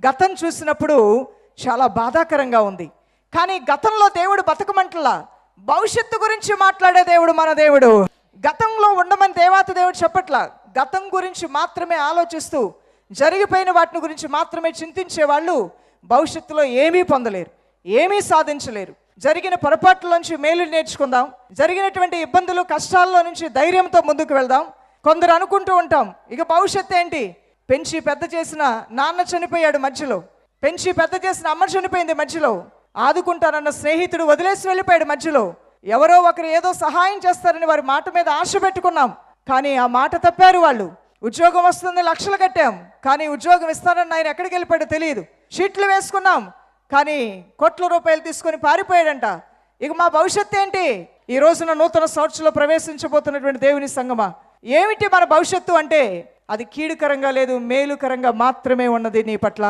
గతం చూసినప్పుడు చాలా బాధాకరంగా ఉంది. కానీ గతంలో దేవుడు బతకమంటలా, భవిష్యత్తు గురించి మాట్లాడే దేవుడు మన దేవుడు. గతంలో ఉండమని దేవాతి దేవుడు చెప్పట్లా. గతం గురించి మాత్రమే ఆలోచిస్తూ జరిగిపోయిన వాటిని గురించి మాత్రమే చింతించే వాళ్ళు భవిష్యత్తులో ఏమీ పొందలేరు, ఏమీ సాధించలేరు. జరిగిన పొరపాట్ల నుంచి మేలు నేర్చుకుందాం, జరిగినటువంటి ఇబ్బందులు కష్టాల్లో నుంచి ధైర్యంతో ముందుకు వెళ్దాం. కొందరు అనుకుంటూ ఉంటాం, ఇక భవిష్యత్తు ఏంటి, పెంచి పెద్ద చేసిన నాన్న చనిపోయాడు మధ్యలో, పెంచి పెద్ద చేసిన అమ్మ చనిపోయింది మధ్యలో, ఆదుకుంటానన్న స్నేహితుడు వదిలేసి వెళ్ళిపోయాడు మధ్యలో, ఎవరో ఒకరు ఏదో సహాయం చేస్తారని వారి మాట మీద ఆశ పెట్టుకున్నాం, కానీ ఆ మాట తప్పారు వాళ్ళు. ఉద్యోగం వస్తుంది, లక్షలు కట్టాం, కానీ ఉద్యోగం ఇస్తానని ఆయన ఎక్కడికి వెళ్ళిపోయాడో తెలియదు. షీట్లు వేసుకున్నాం, కానీ కోట్ల రూపాయలు తీసుకొని పారిపోయాడంట. ఇక మా భవిష్యత్తు ఏంటి? ఈ రోజున నూతన సంవత్సరంలో ప్రవేశించబోతున్నటువంటి దేవుని సంగమా, ఏమిటి మన భవిష్యత్తు అంటే అది కీడుకరంగా లేదు, మేలుకరంగా మాత్రమే ఉన్నది నీ పట్ల.